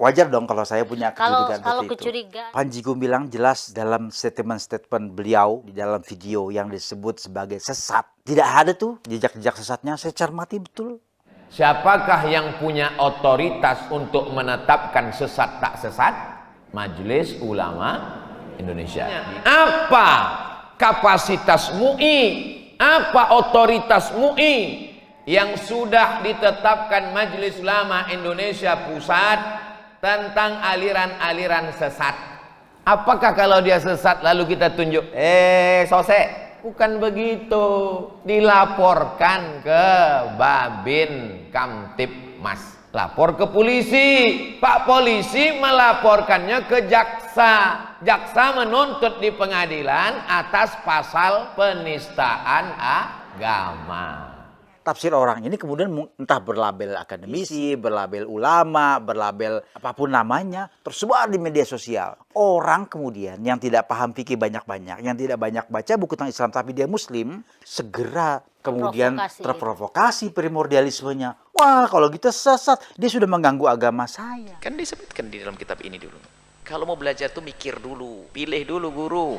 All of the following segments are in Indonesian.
Wajar dong kalau saya punya kecurigaan Kalau seperti itu. kecurigaan. Panji Gumilang jelas dalam statement-statement beliau di dalam video yang disebut sebagai sesat. Tidak ada tuh jejak-jejak sesatnya, saya cermati betul. Siapakah yang punya otoritas untuk menetapkan sesat tak sesat? Majelis Ulama Indonesia. Apa kapasitas MUI? Apa otoritas MUI yang sudah ditetapkan Majelis Ulama Indonesia Pusat tentang aliran-aliran sesat? Apakah kalau dia sesat lalu kita tunjuk, sosek? Bukan begitu. Dilaporkan ke Babin Kamtibmas. Lapor ke polisi. Pak polisi melaporkannya ke jaksa. Jaksa menuntut di pengadilan atas pasal penistaan agama. Tafsir orang ini kemudian entah berlabel akademisi, berlabel ulama, berlabel apapun namanya, tersebar di media sosial. Orang kemudian yang tidak paham fikih banyak-banyak, yang tidak banyak baca buku tentang Islam tapi dia muslim, segera kemudian terprovokasi primordialismenya. Wah, kalau gitu sesat, dia sudah mengganggu agama saya. Kan disebutkan di dalam kitab ini dulu. Kalau mau belajar tuh mikir dulu, pilih dulu guru.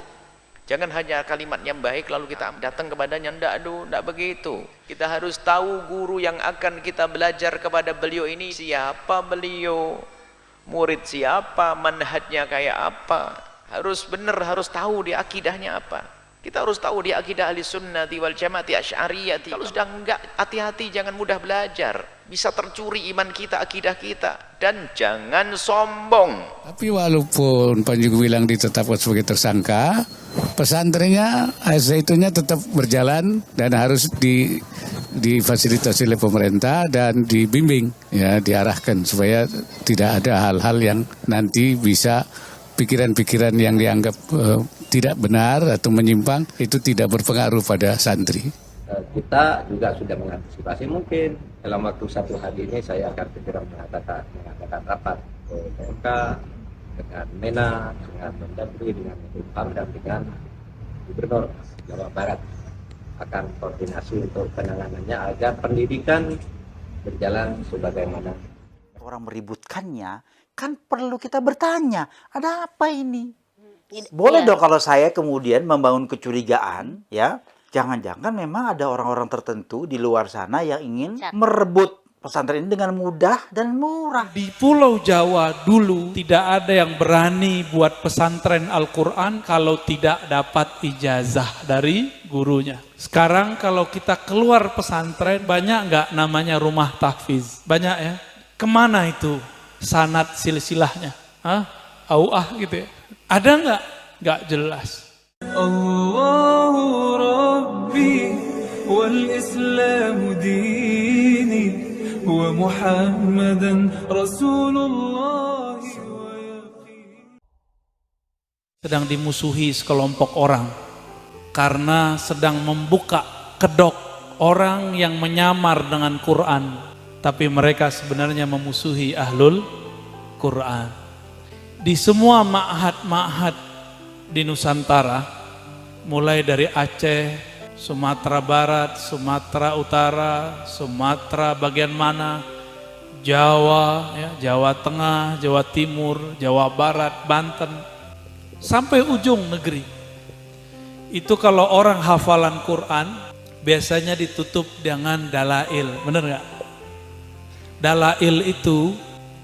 Jangan hanya kalimat yang baik lalu kita datang kepadanya. Ndak begitu. Kita harus tahu guru yang akan kita belajar kepada beliau ini siapa beliau, murid siapa, manhajnya kayak apa. Harus benar, harus tahu dia akidahnya apa. Kita harus tahu dia akidah ahli sunnati wal jamaati asy'ariyati. Kalau sudah enggak, hati-hati, jangan mudah belajar. Bisa tercuri iman kita, akidah kita. Dan jangan sombong. Tapi walaupun Panji Gumilang ditetapkan sebagai tersangka, pesantrennya, Al-Zaitunnya tetap berjalan dan harus difasilitasi oleh pemerintah dan dibimbing, ya, diarahkan supaya tidak ada hal-hal yang nanti bisa pikiran-pikiran yang dianggap tidak benar atau menyimpang itu tidak berpengaruh pada santri. Kita juga sudah mengantisipasi, mungkin dalam waktu 1 hari ini saya akan segera mengadakan rapat PMK dengan MENA, dengan Mendagri, dengan Menkumham dan dengan Gubernur Jawa Barat, akan koordinasi untuk penanganannya agar pendidikan berjalan sebagaimana. Orang meributkannya, kan perlu kita bertanya, ada apa ini? Boleh dong kalau saya kemudian membangun kecurigaan, ya. Jangan-jangan memang ada orang-orang tertentu di luar sana yang ingin merebut pesantren ini dengan mudah dan murah. Di Pulau Jawa dulu tidak ada yang berani buat pesantren Al-Quran kalau tidak dapat ijazah dari gurunya. Sekarang kalau kita keluar pesantren, banyak nggak namanya rumah tahfiz? Banyak ya? Kemana itu sanad silsilahnya? Auah gitu ya? Ada nggak? Nggak jelas. Allahu Rabbi wal Islam dini wa Muhammadan Rasulullah. Sedang dimusuhi sekelompok orang karena sedang membuka kedok orang yang menyamar dengan Quran, tapi mereka sebenarnya memusuhi ahlul Quran. Di semua ma'had-ma'had di Nusantara, mulai dari Aceh, Sumatera Barat, Sumatera Utara, Sumatera bagian mana, Jawa, ya, Jawa Tengah, Jawa Timur, Jawa Barat, Banten, sampai ujung negeri. Itu kalau orang hafalan Quran, biasanya ditutup dengan dalail, bener gak? Dalail itu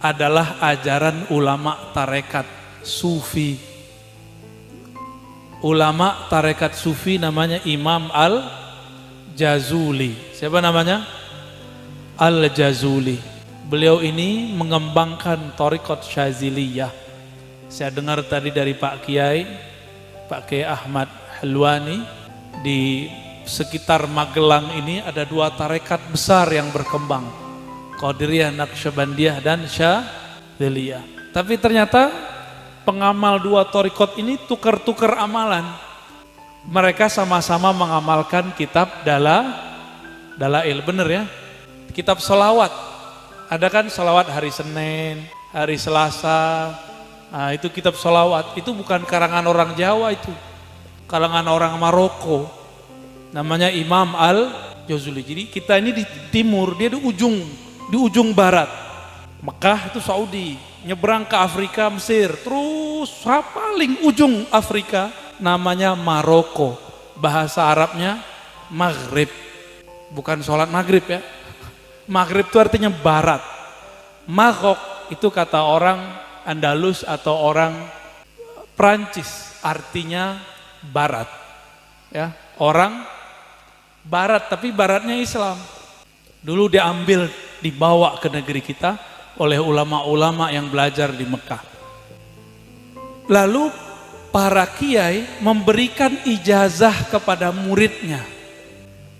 adalah ajaran ulama tarekat Sufi. Ulama tarekat Sufi namanya Imam Al-Jazuli. Siapa namanya? Al-Jazuli. Beliau ini mengembangkan Thariqat Syaziliyah. Saya dengar tadi dari Pak Kiai Ahmad Halwani, di sekitar Magelang ini ada 2 tarekat besar yang berkembang, Qadiriyah, Naqsyabandiyah dan Syadziliyah. Tapi ternyata pengamal 2 thariqat ini tukar-tukar amalan. Mereka sama-sama mengamalkan kitab dalail, bener ya? Kitab selawat. Ada kan selawat hari Senin, hari Selasa. Nah, itu kitab selawat. Itu bukan karangan orang Jawa, itu karangan orang Maroko. Namanya Imam Al-Jazuli. Jadi kita ini di timur, dia di ujung barat. Mekah itu Saudi, nyebrang ke Afrika, Mesir, terus paling ujung Afrika namanya Maroko. Bahasa Arabnya Maghrib. Bukan sholat maghrib ya. Maghrib itu artinya barat. Maghrib itu kata orang Andalus atau orang Prancis, artinya barat. Ya, orang barat, tapi baratnya Islam. Dulu dibawa ke negeri kita oleh ulama-ulama yang belajar di Mekah. Lalu para kiai memberikan ijazah kepada muridnya.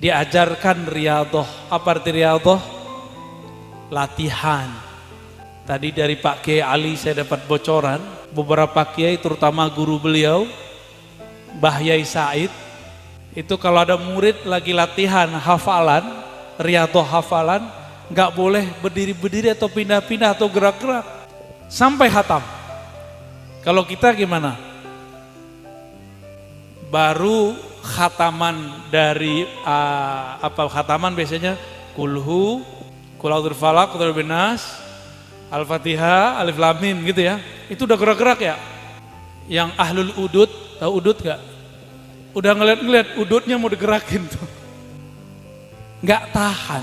Diajarkan riyadhah. Apa arti riyadhah? Latihan. Tadi dari Pak Kiai Ali saya dapat bocoran, beberapa kiai terutama guru beliau, Mbah Yai Said, itu kalau ada murid lagi latihan hafalan, riyadhah hafalan, nggak boleh berdiri-berdiri atau pindah-pindah atau gerak-gerak sampai khatam. Kalau kita gimana? Baru khataman dari khataman biasanya kulhu, qul falaq, qul binas, Al-Fatihah, Alif Lam Mim gitu ya. Itu udah gerak-gerak ya. Yang ahlul udud, tahu udud gak? Udah ngeliat-ngeliat ududnya mau digerakin tuh. Gak tahan.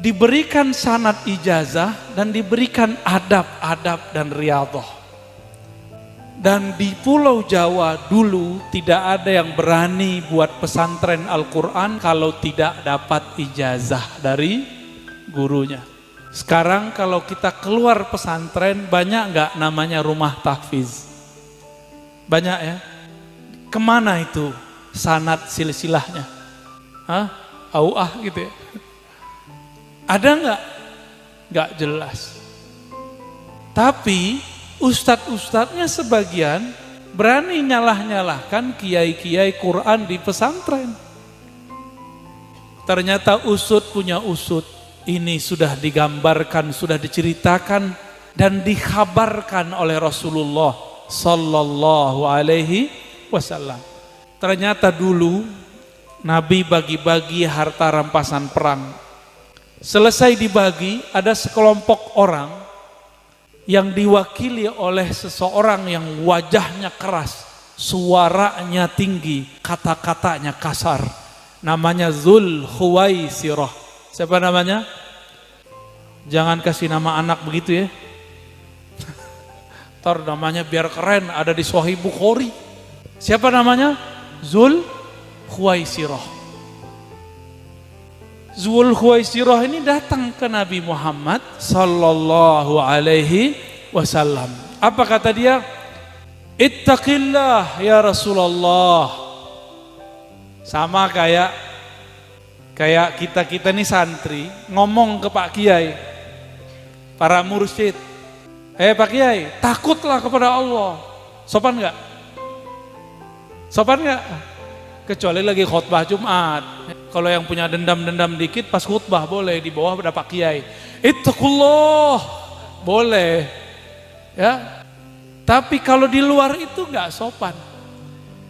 Diberikan sanad ijazah dan diberikan adab-adab dan riyadhah. Dan di Pulau Jawa dulu tidak ada yang berani buat pesantren Al-Quran kalau tidak dapat ijazah dari gurunya. Sekarang kalau kita keluar pesantren banyak nggak namanya rumah tahfiz? Banyak ya? Kemana itu sanad silsilahnya? Hah? Auah gitu ya? Ada nggak? Nggak jelas. Tapi ustadz-ustadznya sebagian berani nyalah-nyalahkan kiai-kiai Quran di pesantren. Ternyata usud punya usud. Ini sudah digambarkan, sudah diceritakan dan dikhabarkan oleh Rasulullah Sallallahu Alaihi Wasallam. Ternyata dulu Nabi bagi-bagi harta rampasan perang. Selesai dibagi, ada sekelompok orang yang diwakili oleh seseorang yang wajahnya keras, suaranya tinggi, kata-katanya kasar. Namanya Dzul Khuwaisirah. Siapa namanya? Jangan kasih nama anak begitu ya. Ntar namanya biar keren, ada di Sahih Bukhari. Siapa namanya? Dzul Khuwaisirah. Dzul Khuwaisirah ini datang ke Nabi Muhammad Sallallahu Alaihi Wasallam. Apa kata dia? Ittaqillah ya Rasulullah. Sama kayak kita nih santri ngomong ke Pak Kiai, para mursyid, Pak Kiai, takutlah kepada Allah. Sopan nggak? Sopan nggak? Kecuali lagi khutbah Jumat. Kalau yang punya dendam-dendam dikit pas khutbah boleh, di bawah ada Pak Kiai. Ittaqullah, boleh. Ya. Tapi kalau di luar itu nggak sopan.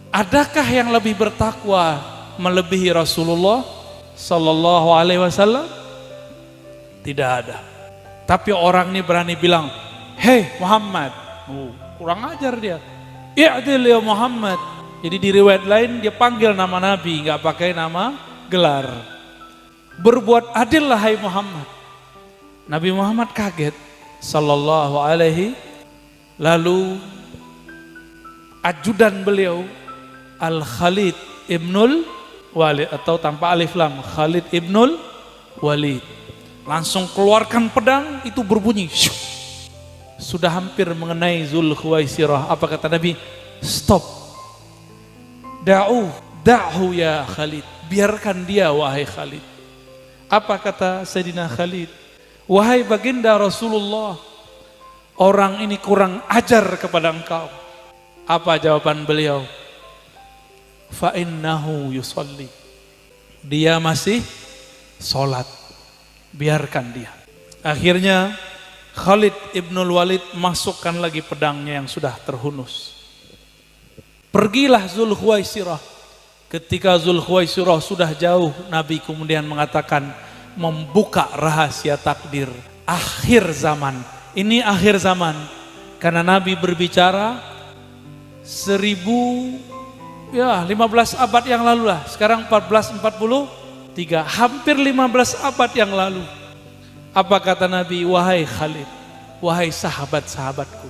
Adakah yang lebih bertakwa melebihi Rasulullah Sallallahu Alaihi Wasallam? Tidak ada. Tapi orang ini berani bilang, hei Muhammad, kurang ajar dia. I'dil ya Muhammad. Jadi di riwayat lain dia panggil nama Nabi, nggak pakai nama gelar. Berbuat adillah hai Muhammad. Nabi Muhammad kaget. Sallallahu Alaihi. Lalu ajudan beliau Al-Khalid Ibnul Walid, atau tanpa alif lam, Khalid Ibnul Walid, langsung keluarkan pedang, itu berbunyi sudah hampir mengenai Dzul Khuwaisirah. Apa kata Nabi? Stop, da'hu ya Khalid, biarkan dia wahai Khalid. Apa kata Sayyidina Khalid? Wahai baginda Rasulullah, orang ini kurang ajar kepada engkau. Apa jawaban beliau? Fa innahu yusalli. Dia masih sholat, biarkan dia. Akhirnya Khalid Ibnul Walid masukkan lagi pedangnya yang sudah terhunus. Pergilah Dzul Khuwaisirah. Ketika Dzul Khuwaisirah sudah jauh, Nabi kemudian mengatakan, membuka rahasia takdir. akhir zaman. Ini akhir zaman. Karena Nabi berbicara 15 abad yang lalu lah. Sekarang 1443, hampir 15 abad yang lalu. Apa kata Nabi? Wahai Khalid, wahai sahabat-sahabatku,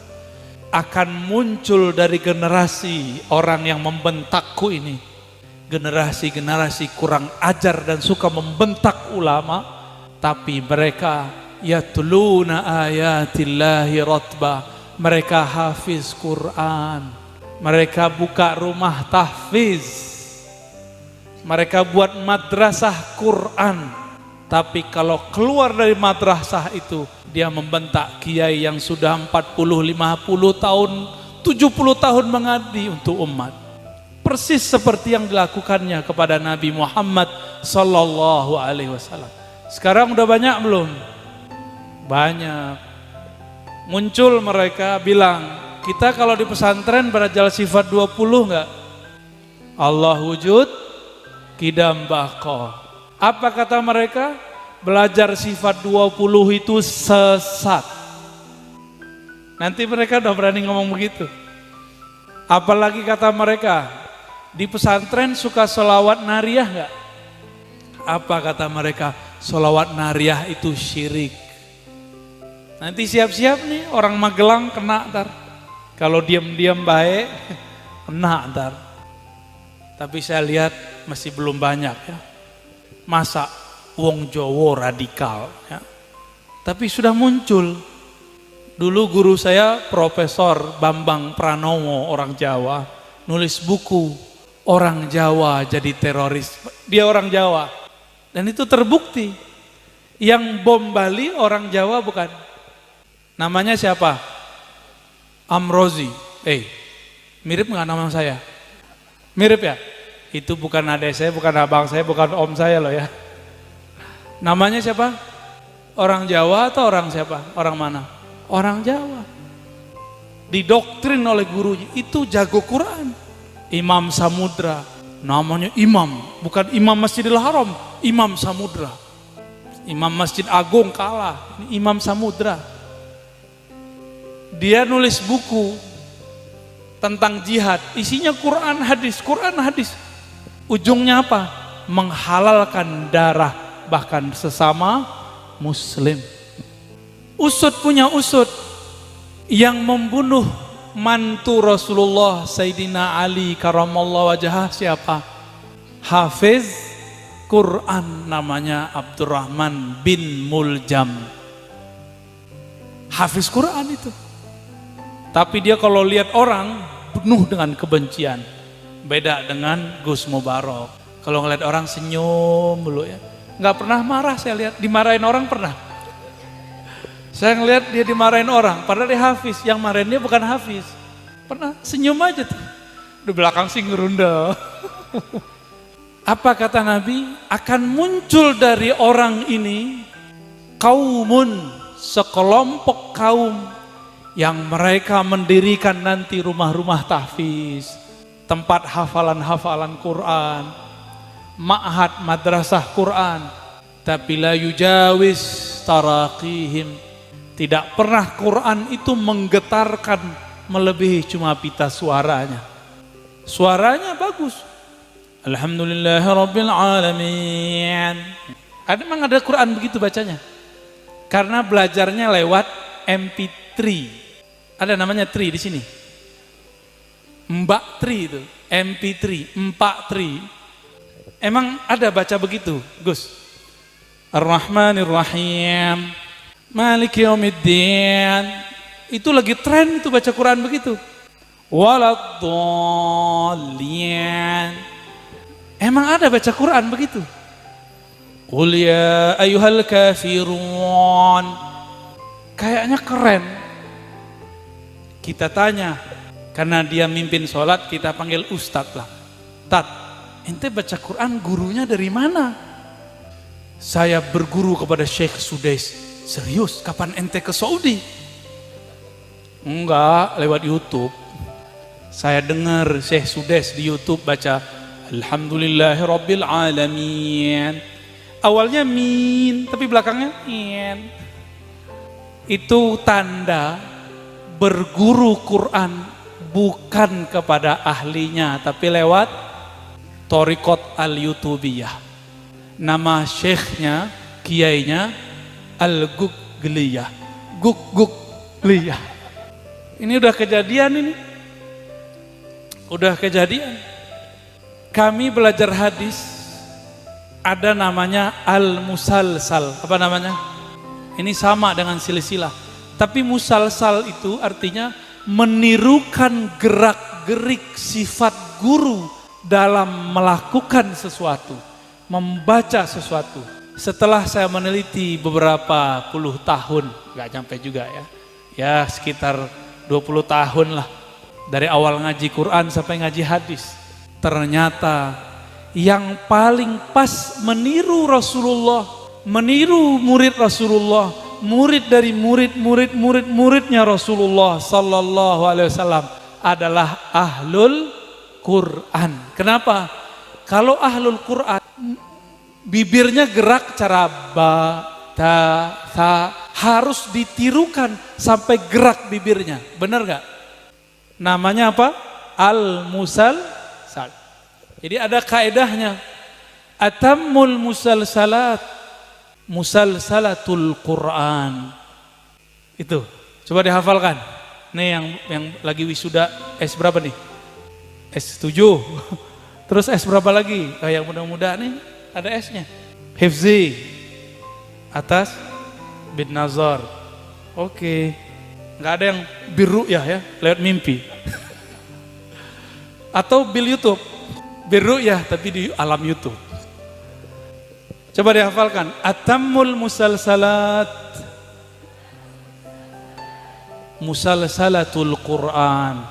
akan muncul dari generasi orang yang membentakku ini, generasi-generasi kurang ajar dan suka membentak ulama, tapi mereka yatluna ayatillahi ratba, mereka hafiz Quran, mereka buka rumah tahfiz, mereka buat madrasah Quran. Tapi kalau keluar dari madrasah itu, dia membentak kiai yang sudah 40, 50 tahun, 70 tahun mengabdi untuk umat. Persis seperti yang dilakukannya kepada Nabi Muhammad sallallahu alaihi wasallam. Sekarang udah banyak belum? Banyak. Muncul mereka bilang, kita kalau di pesantren belajar sifat 20 enggak? Allah wujud, qidam baqa. Apa kata mereka? Belajar sifat 20 itu sesat. Nanti mereka udah berani ngomong begitu. Apalagi kata mereka, di pesantren suka sholawat nariyah enggak? Apa kata mereka? Sholawat nariyah itu syirik. Nanti siap-siap nih orang Magelang kena ntar. Kalau diam-diam baik, kena ntar. Tapi saya lihat masih belum banyak ya. Masa wong Jowo radikal ya. Tapi sudah muncul. Dulu guru saya Profesor Bambang Pranowo, orang Jawa, nulis buku Orang Jawa Jadi Teroris. Dia orang Jawa. Dan itu terbukti. Yang bom Bali orang Jawa bukan. Namanya siapa? Amrozi. Mirip nggak nama saya? Mirip ya? Itu bukan adik saya, bukan abang saya, bukan om saya loh ya. Namanya siapa? Orang Jawa atau orang siapa? Orang mana? Orang Jawa. Didoktrin oleh gurunya, itu jago Quran. Imam Samudra, namanya imam, bukan imam Masjidil Haram, Imam Samudra. Imam Masjid Agung kalah, ini Imam Samudra. Dia nulis buku tentang jihad, isinya Quran hadis, Quran hadis. Ujungnya apa? Menghalalkan darah bahkan sesama muslim. Usud punya usud yang membunuh mantu Rasulullah Sayyidina Ali karamallahu wajhah siapa? Hafiz Quran, namanya Abdurrahman bin Muljam. Hafiz Quran itu. Tapi dia kalau lihat orang penuh dengan kebencian. Beda dengan Gus Mubarok. Kalau ngeliat orang senyum dulu ya. Nggak pernah marah saya lihat. Dimarahin orang pernah. Saya ngeliat dia dimarahin orang. Padahal dia hafiz. Yang marahin dia bukan hafiz. Pernah senyum aja tuh. Di belakang sih ngerunda. Apa kata Nabi? Akan muncul dari orang ini kaumun, sekelompok kaum yang mereka mendirikan nanti rumah-rumah tahfiz, tempat hafalan-hafalan Quran, ma'had madrasah Quran, tapi la yujawis taraqihim, tidak pernah Quran itu menggetarkan melebihi cuma pita suaranya. Suaranya bagus. Alhamdulillahirabbil alamin. Memang ada Quran begitu bacanya. Karena belajarnya lewat MP3. Ada namanya tri di sini. Mbak Tri itu, MP3, Mbak Tri. Emang ada baca begitu, Gus? Ar-Rahmanir-Rahim, Maliki Yaumiddin. Itu lagi tren itu baca Quran begitu. Waladdallin. Emang ada baca Quran begitu? Qul ya ayyuhal kafirun. Kayaknya keren. Kita tanya, karena dia mimpin sholat, kita panggil ustadz lah. Tat, ente baca Quran gurunya dari mana? Saya berguru kepada Syekh Sudais. Serius, kapan ente ke Saudi? Enggak, lewat YouTube. Saya dengar Syekh Sudais di YouTube baca Alhamdulillahirabbil alamin. Awalnya min, tapi belakangnya in. itu tanda berguru Quran bukan kepada ahlinya, tapi lewat Thariqat Al-Yutubiyah. Nama syekhnya, kiainya Al-Gugliyah. Gugliyah. Ini udah kejadian ini. Udah kejadian. Kami belajar hadis, ada namanya Al-Musalsal. Apa namanya? Ini sama dengan silsilah. Tapi musalsal itu artinya menirukan gerak-gerik sifat guru dalam melakukan sesuatu, membaca sesuatu. Setelah saya meneliti beberapa puluh tahun, gak nyampe juga ya sekitar 20 tahun lah, dari awal ngaji Quran sampai ngaji hadis, ternyata yang paling pas meniru Rasulullah, meniru murid Rasulullah, murid dari muridnya Rasulullah Sallallahu Alaihi Wasallam adalah ahlul Quran. Kenapa? Kalau ahlul Quran bibirnya gerak cara ba, ta, tha, harus ditirukan sampai gerak bibirnya. Benar gak? Namanya apa? Al-Musalsal. Jadi ada kaedahnya. Atammul musalsalat musalsalatul Quran. Itu. Coba dihafalkan. Nih yang lagi wisuda S berapa nih? S7. Terus S berapa lagi? Yang muda-muda nih ada S-nya. Hifzi. Atas bin nazar. Oke. Nggak ada yang biru ya lewat mimpi. Atau bil YouTube. Biru ya tapi di alam YouTube. Coba dihafalkan. Atammul musalsalat musalsalatul Quran.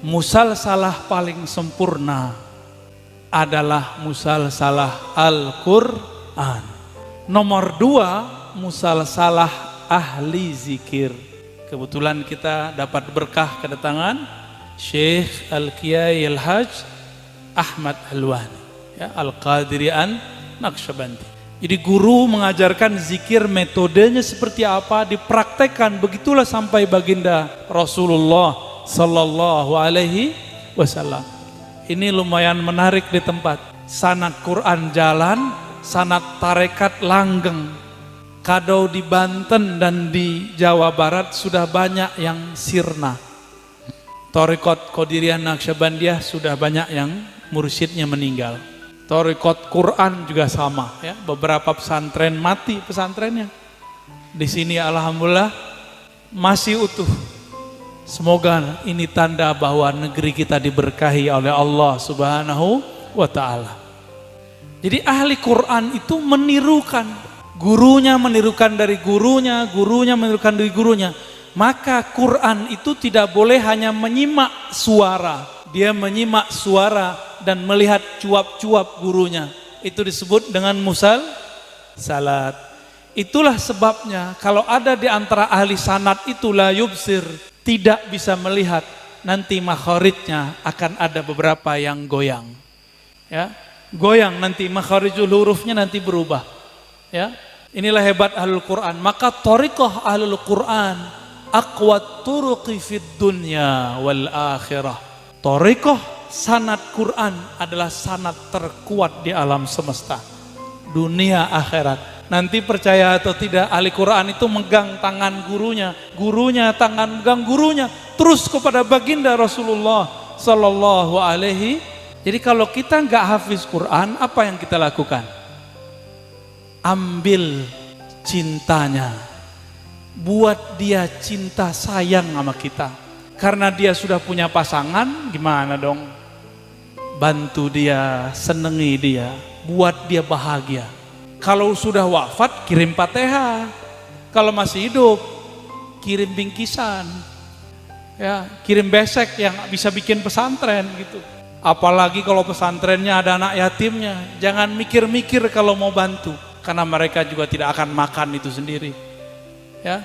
Musalsalah paling sempurna adalah musalsalah Al-Quran. Nomor 2, musalsalah ahli zikir. Kebetulan kita dapat berkah kedatangan Syekh Al-Kiai Al-Haj Ahmad Halwani, Al-Qadirian Naqsyabandi. Jadi guru mengajarkan zikir, metodenya seperti apa, dipraktekkan, begitulah sampai baginda Rasulullah Sallallahu Alaihi Wasallam. Ini lumayan menarik di tempat. Sanad Quran jalan, sanad tarekat langgeng. Kadau di Banten dan di Jawa Barat sudah banyak yang sirna. Thariqat Qadiriyah Naqsyabandiyah sudah banyak yang mursyidnya meninggal. Thariqat Quran juga sama ya. Beberapa pesantren mati pesantrennya. Di sini alhamdulillah masih utuh. Semoga ini tanda bahwa negeri kita diberkahi oleh Allah Subhanahu wa taala. Jadi ahli Quran itu menirukan, gurunya menirukan dari gurunya, gurunya menirukan dari gurunya. Maka Quran itu tidak boleh hanya menyimak suara, dia menyimak suara dan melihat cuap-cuap gurunya. Itu disebut dengan musalsalat. Itulah sebabnya kalau ada di antara ahli sanad itu la yubsir, tidak bisa melihat, nanti makharijnya akan ada beberapa yang goyang. Ya, goyang nanti makharijul hurufnya nanti berubah. Ya, inilah hebat ahlul Quran. Maka thariqah ahlul Quran aqwat turuqi fid dunya wal akhirah. Thariqah sanad Quran adalah sanad terkuat di alam semesta, dunia akhirat. Nanti percaya atau tidak, ahli Quran itu megang tangan gurunya, gurunya tangan megang gurunya, terus kepada baginda Rasulullah Sallallahu Alaihi. Jadi kalau kita nggak hafiz Quran, apa yang kita lakukan? Ambil cintanya, buat dia cinta sayang sama kita. Karena dia sudah punya pasangan, gimana dong? Bantu dia, senengi dia, buat dia bahagia. Kalau sudah wafat, kirim Fatihah. Kalau masih hidup, kirim bingkisan. Ya, kirim besek yang bisa bikin pesantren gitu. Apalagi kalau pesantrennya ada anak yatimnya, jangan mikir-mikir kalau mau bantu, karena mereka juga tidak akan makan itu sendiri. Ya,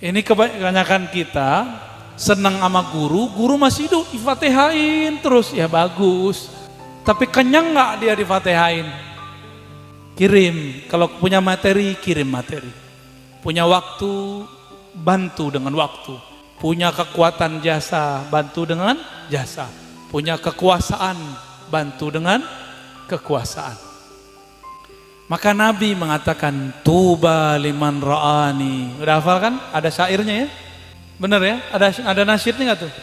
ini kebanyakan kita senang sama guru, guru masih hidup, difatihain terus, ya bagus. Tapi kenyang nggak dia difatihain? Kirim, kalau punya materi, kirim materi. Punya waktu, bantu dengan waktu. Punya kekuatan jasa, bantu dengan jasa. Punya kekuasaan, bantu dengan kekuasaan. Maka Nabi mengatakan, tuba liman ra'ani. Udah hafal kan? Ada syairnya ya? Bener ya? Ada nasyidnya nggak tuh?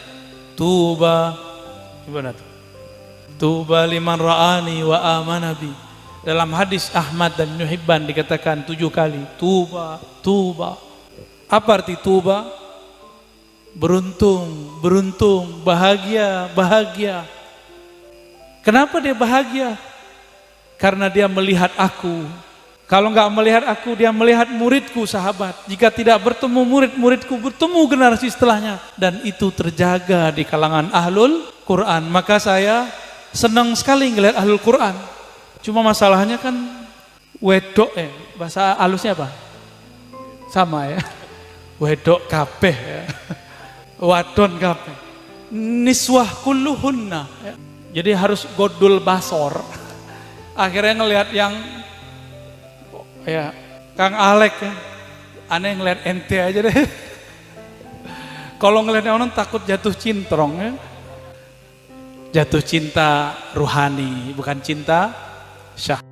Tuba, gimana tuh? Tuba liman ra'ani wa amanabi. Dalam hadis Ahmad dan Ibnu Hibban dikatakan 7 kali, tuba, tuba. Apa arti tuba? Beruntung, beruntung, bahagia, bahagia. Kenapa dia bahagia? Karena dia melihat aku. Kalau nggak melihat aku, dia melihat muridku, sahabat. Jika tidak bertemu murid-muridku, bertemu generasi setelahnya. Dan itu terjaga di kalangan ahlul Quran. Maka saya senang sekali ngelihat ahlul Quran. Cuma masalahnya kan wedok ya. Bahasa halusnya apa? Sama ya. Wedok kabeh ya. Wadon kabeh. Niswah kulluhunna ya. Jadi harus godul basor. Akhirnya ngelihat yang ya Kang Alek ya. Aneh ngelihat ente aja deh. Kalau ngelihat orang takut jatuh cintrong ya. Jatuh cinta ruhani, bukan cinta syah.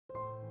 you.